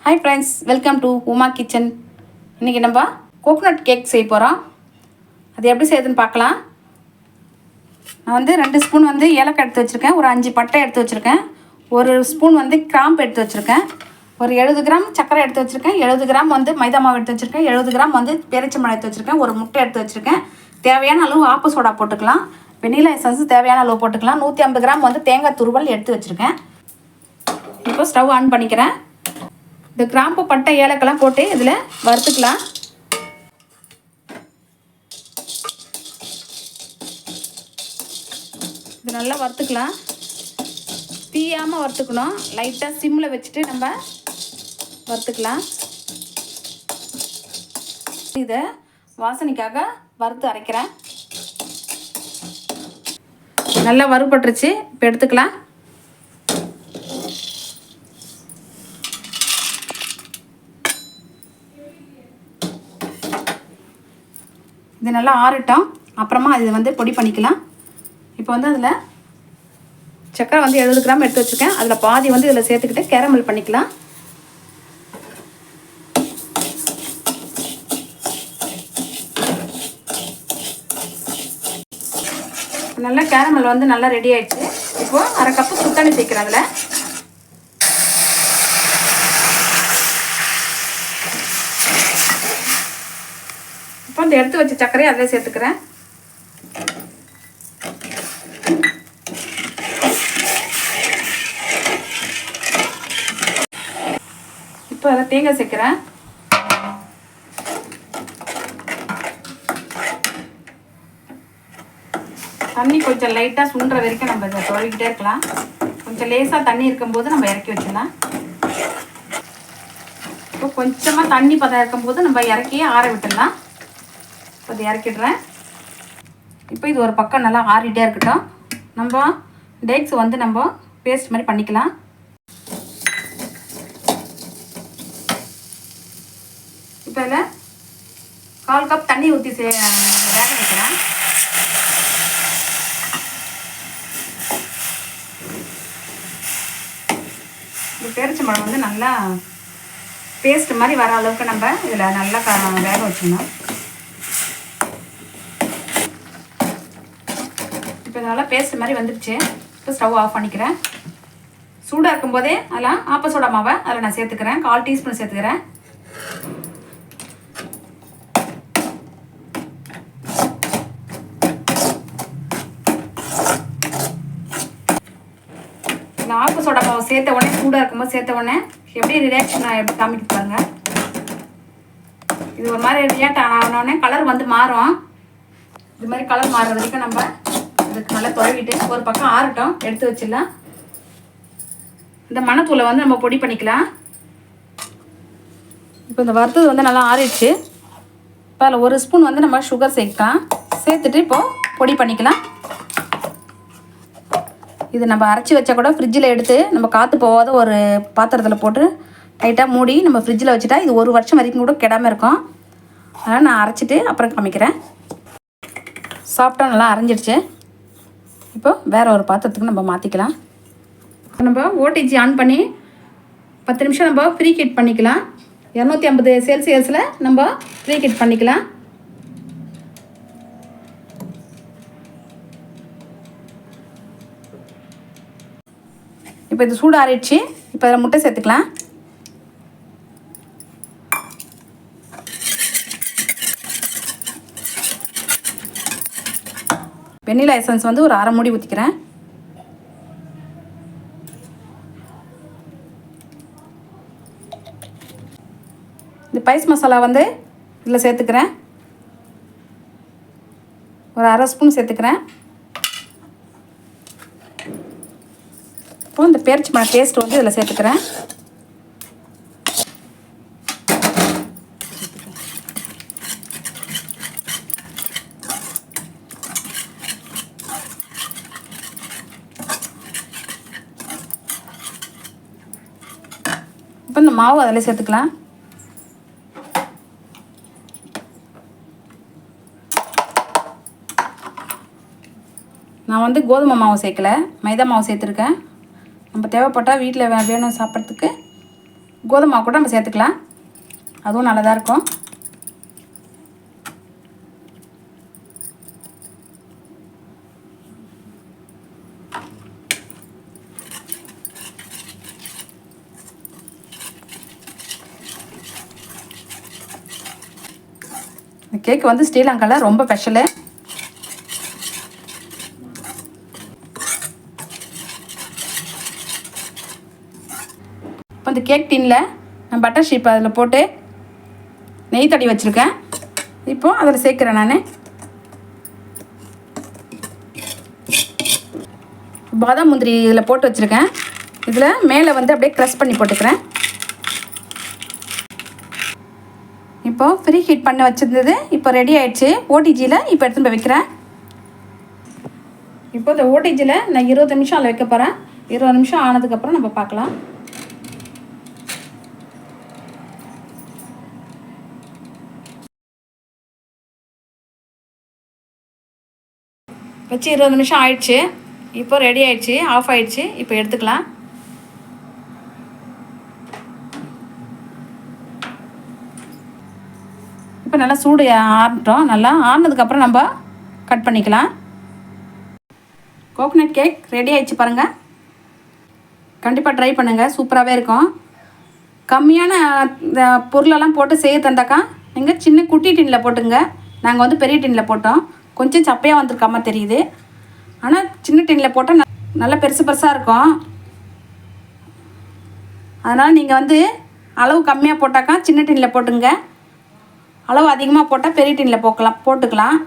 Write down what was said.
Hi friends, welcome to Uma kitchen. இன்றைக்கி நம்ம coconut cake செய்ய போகிறோம். அது எப்படி செய்யுதுன்னு பார்க்கலாம். நான் 2 ஸ்பூன் ஏலக்காய் எடுத்து வச்சுருக்கேன், ஒரு 5 பட்டை எடுத்து வச்சுருக்கேன், ஒரு ஸ்பூன் கிராம்பு எடுத்து வச்சுருக்கேன், ஒரு 70 கிராம் சர்க்கரை எடுத்து வச்சுருக்கேன், 70 கிராம் மைதா மாவு எடுத்து வச்சுருக்கேன், 70 கிராம் பேரிச்சம்பழம் எடுத்து வச்சுருக்கேன், ஒரு முட்டை எடுத்து வச்சுருக்கேன். தேவையான அளவு ஆப்ப சோடா போட்டுக்கலாம், வெண்ணிலா எசன்ஸ் தேவையான அளவு போட்டுக்கலாம். 150 கிராம் தேங்காய் துருவல் எடுத்து வச்சுருக்கேன். இப்போ ஸ்டவ் ஆன் பண்ணிக்கிறேன். இந்த கிராம்பு பட்டை ஏலக்கெல்லாம் போட்டு இதில் வறுத்துக்கலாம். இது நல்லா வறுத்துக்கலாம். தீயாமல் வறுத்துக்கணும், லைட்டாக சிம்மில் வச்சுட்டு நம்ம வறுத்துக்கலாம். இதை வாசனைக்காக வறுத்து அரைக்கிறேன். நல்லா வறுபட்டுருச்சு, இப்போ எடுத்துக்கலாம். இது நல்லா ஆறட்டும், அப்புறமா இது பொடி பண்ணிக்கலாம். இப்போ அதில் சக்கரை 70 கிராம் எடுத்து வச்சுருக்கேன், அதில் பாதி இதில் சேர்த்துக்கிட்டு கேரமல் பண்ணிக்கலாம். நல்லா கேரமல் நல்லா ரெடி ஆயிடுச்சு. இப்போது 1/2 கப்பு சுத்தண்ணி சேர்க்குறேன். அதில் இப்போ இந்த எடுத்து வச்ச சர்க்கரையை அதில் சேர்த்துக்கிறேன். இப்போ அதில் தேங்காய் சேர்க்குறேன். தண்ணி கொஞ்சம் லைட்டாக சுண்டுற வரைக்கும் நம்ம இதை தொழிக்கிட்டே இருக்கலாம். கொஞ்சம் லேசாக தண்ணி இருக்கும்போது நம்ம இறக்கி வச்சிடலாம். இப்போ கொஞ்சமாக தண்ணி பதம் இருக்கும்போது நம்ம இறக்கி ஆற விட்டுடலாம். இப்போ இறக்கிடுறேன். இப்போ இது ஒரு பக்கம் நல்லா ஆறிட்டே இருக்கட்டும். நம்ம டேக்ஸ் நம்ம பேஸ்ட் மாதிரி பண்ணிக்கலாம். இப்போ இதில் 1/4 கப் தண்ணி ஊற்றி வேக வைக்கிறேன். இந்த பேரிச்சம்பழம் நல்லா பேஸ்ட் மாதிரி வர அளவுக்கு நம்ம இதில் நல்லா வேக வச்சுக்கணும். இப்போ இதனால் பேஸ்ட் மாதிரி வந்துடுச்சு. இப்போ ஸ்டவ் ஆஃப் பண்ணிக்கிறேன். சூடாக இருக்கும்போதே அதெல்லாம் ஆப்ப சோடா மாவை அதில் நான் சேர்த்துக்கிறேன். 1/4 டீஸ்பூன் சேர்த்துக்கிறேன். இந்த ஆப்ப சோடா மாவை சேர்த்த உடனே, சூடாக இருக்கும்போது சேர்த்த உடனே எப்படி ரியாக்ஷன் எப்படி காமிக்க பாருங்க. இது ஒரு மாதிரி ரியாக்ட் ஆனோடனே கலர் மாறும். இது மாதிரி கலர் மாறுற வரைக்கும் நம்ம இதுக்கு நல்லா தொலைவிட்டு ஒரு பக்கம் ஆறட்டும், எடுத்து வச்சிடலாம். இந்த மணத்தூளை நம்ம பொடி பண்ணிக்கலாம். இப்போ இந்த வறுத்தது நல்லா ஆறிடுச்சு. இப்போ அதில் ஒரு ஸ்பூன் நம்ம சுகர் சேர்க்கலாம். சேர்த்துட்டு இப்போது பொடி பண்ணிக்கலாம். இது நம்ம அரைச்சி வச்சா கூட ஃப்ரிட்ஜில் எடுத்து நம்ம காற்று போகாத ஒரு பாத்திரத்தில் போட்டு டைட்டாக மூடி நம்ம ஃப்ரிட்ஜில் வச்சுட்டா இது 1 வருஷம் வரைக்கும் கூட கெடாமல் இருக்கும். அதனால் நான் அரைச்சிட்டு அப்புறம் காமிக்கிறேன். சாஃப்டாக நல்லா அரைஞ்சிடுச்சு. இப்போ வேறு ஒரு பாத்திரத்துக்கு நம்ம மாற்றிக்கலாம். நம்ம ஓடிஜி ஆன் பண்ணி 10 நிமிஷம் நம்ம ப்ரீ ஹீட் பண்ணிக்கலாம். 250 செல்சியஸில் நம்ம ப்ரீ ஹீட் பண்ணிக்கலாம். இப்போ இது சூடு ஆறிடுச்சு. இப்போ அதில் முட்டை சேர்த்துக்கலாம். வெண்ணிலா எசன்ஸ் ஒரு 1/2 மூடி ஊற்றிக்கிறேன். இந்த பைஸ் மசாலா இதில் சேர்த்துக்கிறேன். ஒரு 1/2 ஸ்பூன் சேர்த்துக்கிறேன். இப்போ இந்த பேரிச்சம்பழம் பேஸ்ட் இதில் சேர்த்துக்கிறேன். இப்போ இந்த மாவு அதில் சேர்த்துக்கலாம். நான் கோதுமை மாவு சேர்க்கல, மைதா மாவு சேர்த்துருக்கேன். நம்ம தேவைப்பட்டால் வீட்டில் வேணும் சாப்பிட்றதுக்கு கோதுமை மாவு கூட நம்ம சேர்த்துக்கலாம், அதுவும் நல்லதாக இருக்கும். இந்த கேக் வந்து ஸ்ரீலங்காவில் ரொம்ப ஸ்பெஷலு. இப்போ இந்த கேக் டின்னில் நான் பட்டர் ஷீப் அதில் போட்டு நெய் தடவி வச்சுருக்கேன். இப்போது அதில் சேர்க்குறேன். நான் பாதாம் முந்திரி இதில் போட்டு வச்சுருக்கேன். இதில் மேலே வந்து அப்படியே க்ரஷ் பண்ணி போட்டுக்கிறேன். இப்போது ஃப்ரீ ஹீட் பண்ண வச்சுருந்தது இப்போ ரெடி ஆகிடுச்சு. ஓடிஜியில் இப்போ எடுத்துகிட்டு போய் வைக்கிறேன். இப்போ இந்த ஓடிஜியில் நான் 20 நிமிஷம் அதில் வைக்க போகிறேன். 20 நிமிஷம் ஆனதுக்கப்புறம் நம்ம பார்க்கலாம். வச்சு 20 நிமிஷம் ஆயிடுச்சு. இப்போ ரெடி ஆகிடுச்சு, ஆஃப் ஆகிடுச்சு. இப்போ எடுத்துக்கலாம். இப்போ நல்லா சூடு ஆறட்டும். நல்லா ஆறினதுக்கப்புறம் நம்ம கட் பண்ணிக்கலாம். கோகோனட் கேக் ரெடி ஆகிடுச்சு பாருங்கள். கண்டிப்பாக ட்ரை பண்ணுங்கள், சூப்பராகவே இருக்கும். கம்மியான இந்த பொருளெல்லாம் போட்டு செய்ய தந்தாக்கா நீங்கள் சின்ன குட்டி டின்னில் போட்டுங்க. நாங்கள் வந்து பெரிய டின்னில் போட்டோம். கொஞ்சம் சப்பையாக வந்திருக்காம தெரியுது. ஆனால் சின்ன டின்னில் போட்டால் நல்லா பெருசு பெருசாக இருக்கும். அதனால் நீங்கள் வந்து அளவு கம்மியாக போட்டாக்கா சின்ன டின்னில் போட்டுங்க. அளவு அதிகமாக போட்டால் பெரிய டின்னில் போட்டுக்கலாம்.